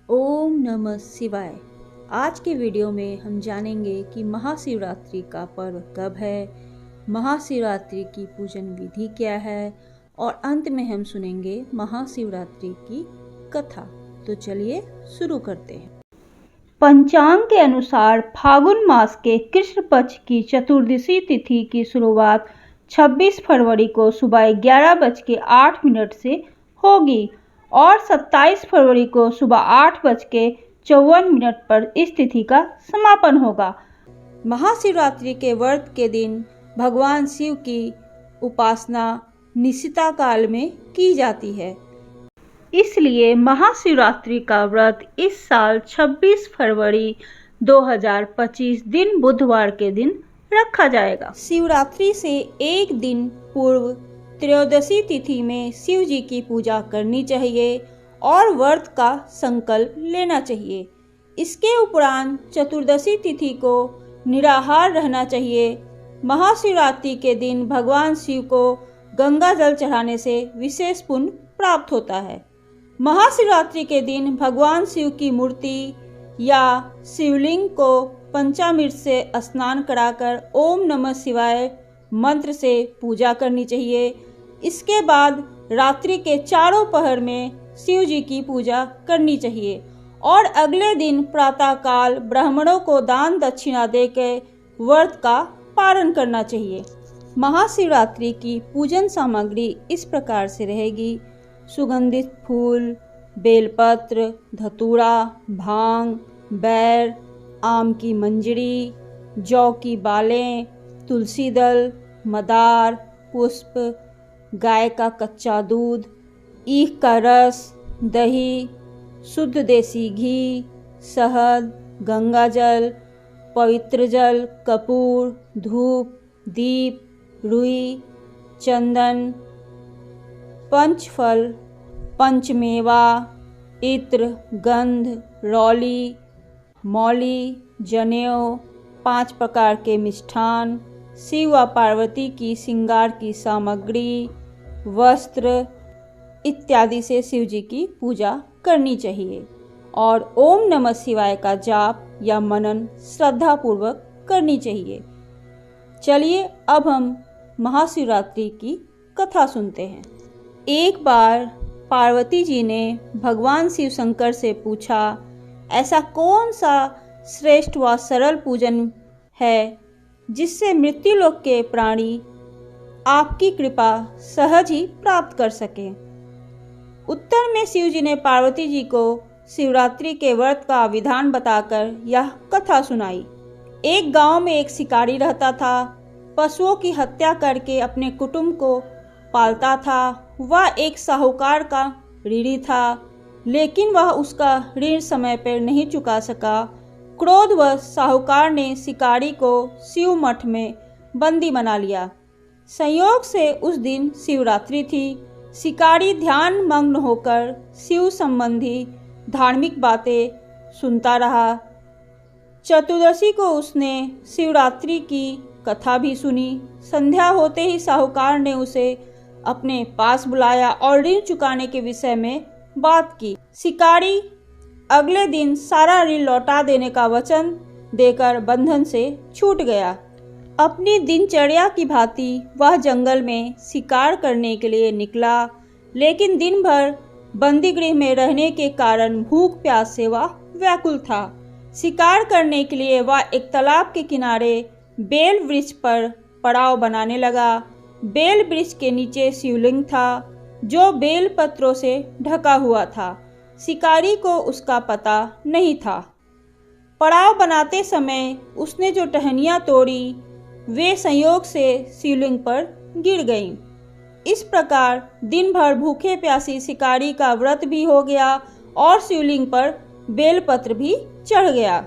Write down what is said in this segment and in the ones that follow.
ओम नमः शिवाय। आज के वीडियो में हम जानेंगे कि महाशिवरात्रि का पर्व कब है, महाशिवरात्रि की पूजन विधि क्या है और अंत में हम सुनेंगे महाशिवरात्रि की कथा। तो चलिए शुरू करते हैं। पंचांग के अनुसार फागुन मास के कृष्ण पक्ष की चतुर्दशी तिथि की शुरुआत 26 फरवरी को सुबह 11:08 से होगी और 27 फरवरी को सुबह 8:54 पर इस तिथि का समापन होगा। महाशिवरात्रि के व्रत के दिन भगवान शिव की उपासना निशिता काल में की जाती है, इसलिए महाशिवरात्रि का व्रत इस साल 26 फरवरी 2025 दिन बुधवार के दिन रखा जाएगा। शिवरात्रि से एक दिन पूर्व त्रयोदशी तिथि में शिव जी की पूजा करनी चाहिए और व्रत का संकल्प लेना चाहिए। इसके उपरांत चतुर्दशी तिथि को निराहार रहना चाहिए। महाशिवरात्रि के दिन भगवान शिव को गंगा जल चढ़ाने से विशेष पुण्य प्राप्त होता है। महाशिवरात्रि के दिन भगवान शिव की मूर्ति या शिवलिंग को पंचामृत से स्नान कराकर ओम नमः शिवाय मंत्र से पूजा करनी चाहिए। इसके बाद रात्रि के चारों पहर में शिव जी की पूजा करनी चाहिए और अगले दिन प्रातःकाल ब्राह्मणों को दान दक्षिणा देकर व्रत का पालन करना चाहिए। महाशिवरात्रि की पूजन सामग्री इस प्रकार से रहेगी: सुगंधित फूल, बेलपत्र, धतूरा, भांग, बैर, आम की मंजरी, जौ की बालें, तुलसी दल, मदार, पुष्प, गाय का कच्चा दूध, ईख का रस, दही, शुद्ध देसी घी, शहद, गंगा जल, पवित्र जल, कपूर, धूप, दीप, रुई, चंदन, पंचफल, पंचमेवा, इत्र, गंध, रौली, मौली, जनेऊ, 5 प्रकार के मिष्ठान, शिव व पार्वती की श्रृंगार की सामग्री, वस्त्र इत्यादि से शिव जी की पूजा करनी चाहिए और ओम नमः शिवाय का जाप या मनन श्रद्धापूर्वक करनी चाहिए। चलिए अब हम महाशिवरात्रि की कथा सुनते हैं। एक बार पार्वती जी ने भगवान शिव शंकर से पूछा, ऐसा कौन सा श्रेष्ठ व सरल पूजन है जिससे मृत्युलोक के प्राणी आपकी कृपा सहज ही प्राप्त कर सके। उत्तर में शिव जी ने पार्वती जी को शिवरात्रि के व्रत का विधान बताकर यह कथा सुनाई। एक गांव में एक शिकारी रहता था। पशुओं की हत्या करके अपने कुटुंब को पालता था। वह एक साहूकार का ऋणी था, लेकिन वह उसका ऋण समय पर नहीं चुका सका। क्रोधवश साहूकार ने शिकारी को शिव मठ में बंदी बना लिया। संयोग से उस दिन शिवरात्रि थी। शिकारी ध्यान मग्न होकर शिव संबंधी धार्मिक बातें सुनता रहा। चतुर्दशी को उसने शिवरात्रि की कथा भी सुनी। संध्या होते ही साहूकार ने उसे अपने पास बुलाया और ऋण चुकाने के विषय में बात की। शिकारी अगले दिन सारा ऋण लौटा देने का वचन देकर बंधन से छूट गया। अपनी दिनचर्या की भांति वह जंगल में शिकार करने के लिए निकला, लेकिन दिन भर बंदीगृह में रहने के कारण भूख प्यास से वह व्याकुल था। शिकार करने के लिए वह एक तालाब के किनारे बेल वृक्ष पर पड़ाव बनाने लगा। बेल वृक्ष के नीचे शिवलिंग था जो बेल पत्रों से ढका हुआ था। शिकारी को उसका पता नहीं था। पड़ाव बनाते समय उसने जो टहनियाँ तोड़ी वे संयोग से शिवलिंग पर गिर गईं। इस प्रकार दिन भर भूखे प्यासी शिकारी का व्रत भी हो गया और शिवलिंग पर बेलपत्र भी चढ़ गया।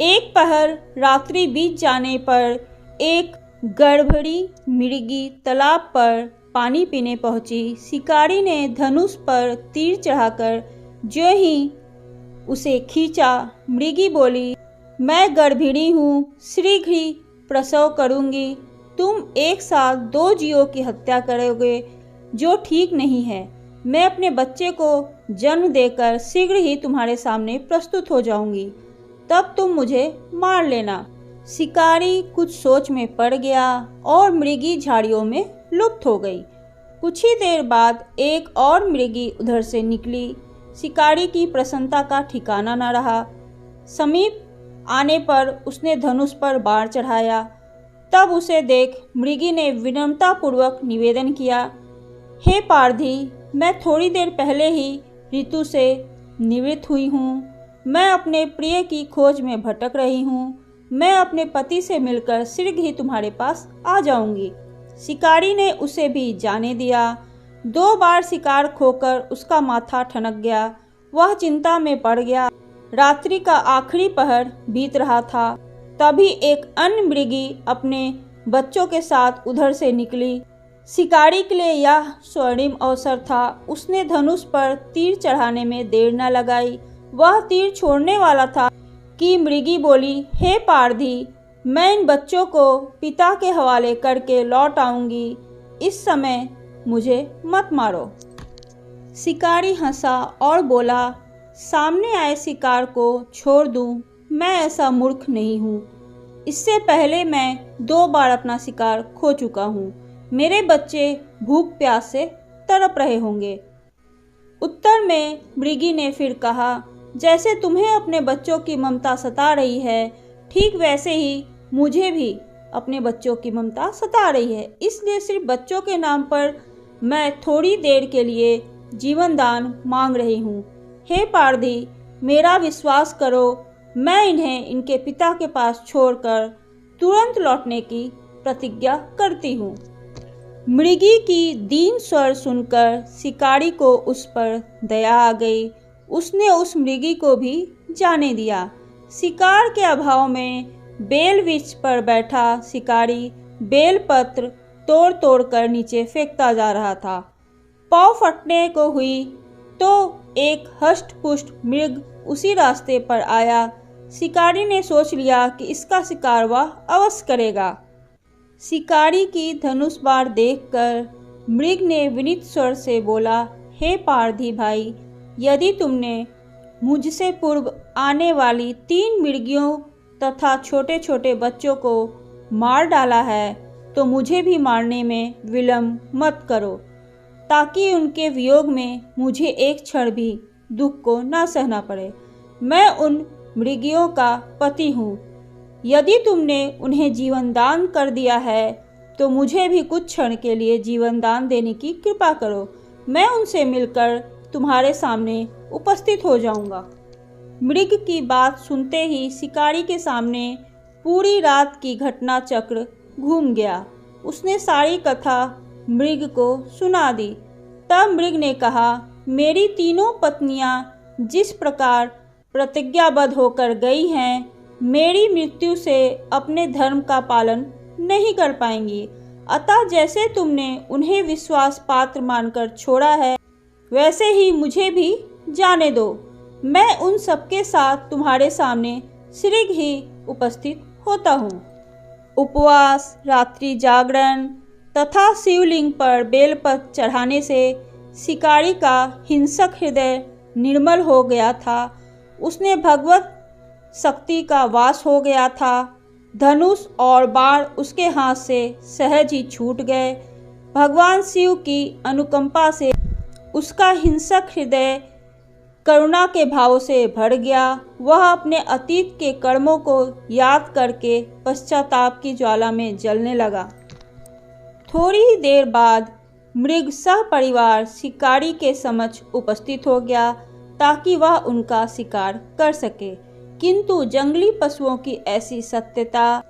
एक पहर रात्रि बीत जाने पर एक गर्भणी मृगी तालाब पर पानी पीने पहुंची। शिकारी ने धनुष पर तीर चढ़ाकर जो ही उसे खींचा, मृगी बोली, मैं गर्भिणी हूँ, शीघ्र ही प्रसव करूँगी। तुम एक साथ 2 जीवों की हत्या करोगे जो ठीक नहीं है। मैं अपने बच्चे को जन्म देकर शीघ्र ही तुम्हारे सामने प्रस्तुत हो जाऊंगी, तब तुम मुझे मार लेना। शिकारी कुछ सोच में पड़ गया और मृगी झाड़ियों में लुप्त हो गई। कुछ ही देर बाद एक और मृगी उधर से निकली। शिकारी की प्रसन्नता का ठिकाना न रहा। समीप आने पर उसने धनुष पर बाण चढ़ाया। तब उसे देख मृगी ने विनम्रतापूर्वक निवेदन किया, हे पारधी, मैं थोड़ी देर पहले ही ऋतु से निवृत्त हुई हूँ। मैं अपने प्रिय की खोज में भटक रही हूँ। मैं अपने पति से मिलकर शीघ्र ही तुम्हारे पास आ जाऊंगी। शिकारी ने उसे भी जाने दिया। 2 बार शिकार खोकर उसका माथा ठनक गया। वह चिंता में पड़ गया। रात्रि का आखिरी पहर बीत रहा था। तभी एक अन्य मृगी अपने बच्चों के साथ उधर से निकली। शिकारी के लिए यह स्वर्णिम अवसर था। उसने धनुष पर तीर चढ़ाने में देर न लगाई। वह तीर छोड़ने वाला था कि मृगी बोली, हे पारधी, मैं इन बच्चों को पिता के हवाले करके लौट आऊंगी। इस समय मुझे मत मारो। शिकारी हंसा और बोला, सामने आए शिकार को छोड़ दूं, मैं ऐसा मूर्ख नहीं हूँ। इससे पहले मैं 2 बार अपना शिकार खो चुका हूँ। मेरे बच्चे भूख प्यास से तड़प रहे होंगे। उत्तर में मृगी ने फिर कहा, जैसे तुम्हें अपने बच्चों की ममता सता रही है, ठीक वैसे ही मुझे भी अपने बच्चों की ममता सता रही है। इसलिए सिर्फ बच्चों के नाम पर मैं थोड़ी देर के लिए जीवन दान मांग रही हूँ। हे पारधी, मेरा विश्वास करो, मैं इन्हें इनके पिता के पास छोड़कर तुरंत लौटने की प्रतिज्ञा करती हूँ। मृगी की दीन स्वर सुनकर शिकारी को उस पर दया आ गई। उसने उस मृगी को भी जाने दिया। शिकार के अभाव में बेल वृक्ष पर बैठा शिकारी बेल पत्र तोड़ तोड़ कर नीचे फेंकता जा रहा था। पाँव फटने को हुई तो एक हष्ट-पुष्ट मृग उसी रास्ते पर आया। शिकारी ने सोच लिया कि इसका शिकार वह अवश्य करेगा। शिकारी की धनुष बाण देखकर मृग ने विनीत स्वर से बोला, हे पारधी भाई, यदि तुमने मुझसे पूर्व आने वाली 3 मृगियों तथा छोटे छोटे बच्चों को मार डाला है, तो मुझे भी मारने में विलंब मत करो, ताकि उनके वियोग में मुझे एक क्षण भी दुख को न सहना पड़े। मैं उन मृगियों का पति हूँ। यदि तुमने उन्हें जीवन दान कर दिया है, तो मुझे भी कुछ क्षण के लिए जीवन दान देने की कृपा करो। मैं उनसे मिलकर तुम्हारे सामने उपस्थित हो जाऊंगा। मृग की बात सुनते ही शिकारी के सामने पूरी रात की घटना चक्र घूम गया। उसने सारी कथा मृग को सुना दी। तब मृग ने कहा, मेरी तीनों पत्नियां जिस प्रकार प्रतिज्ञाबद्ध होकर गई हैं, मेरी मृत्यु से अपने धर्म का पालन नहीं कर पाएंगी। अतः जैसे तुमने उन्हें विश्वास पात्र मानकर छोड़ा है, वैसे ही मुझे भी जाने दो। मैं उन सबके साथ तुम्हारे सामने शीघ्र ही उपस्थित होता हूँ। उपवास, रात्रि जागरण तथा शिवलिंग पर बेलपत्र चढ़ाने से शिकारी का हिंसक हृदय निर्मल हो गया था। उसने भगवत शक्ति का वास हो गया था। धनुष और बाण उसके हाथ से सहज ही छूट गए। भगवान शिव की अनुकंपा से उसका हिंसक हृदय करुणा के भाव से भर गया। वह अपने अतीत के कर्मों को याद करके पश्चाताप की ज्वाला में जलने लगा। थोड़ी ही देर बाद मृग सह परिवार शिकारी के समक्ष उपस्थित हो गया, ताकि वह उनका शिकार कर सके। किंतु जंगली पशुओं की ऐसी सत्यता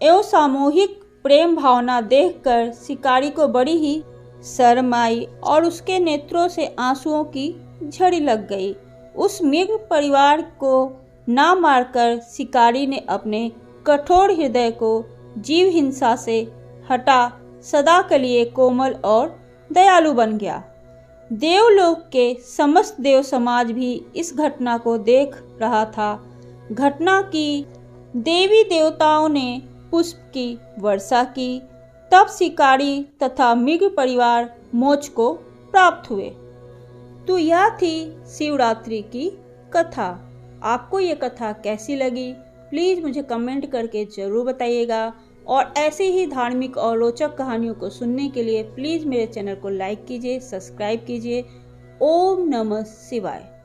एवं सामूहिक प्रेम भावना देखकर शिकारी को बड़ी ही शर्म आई और उसके नेत्रों से आंसुओं की झड़ी लग गई। उस मृग परिवार को ना मारकर शिकारी ने अपने कठोर हृदय को जीव हिंसा से हटा सदा के लिए कोमल और दयालु बन गया। देवलोक के समस्त देव समाज भी इस घटना को देख रहा था। घटना की देवी देवताओं ने पुष्प की वर्षा की। तब शिकारी तथा मृग परिवार मोक्ष को प्राप्त हुए। तो यह थी शिवरात्रि की कथा। आपको ये कथा कैसी लगी प्लीज़ मुझे कमेंट करके ज़रूर बताइएगा। और ऐसे ही धार्मिक और रोचक कहानियों को सुनने के लिए प्लीज़ मेरे चैनल को लाइक कीजिए, सब्सक्राइब कीजिए। ओम नमः शिवाय।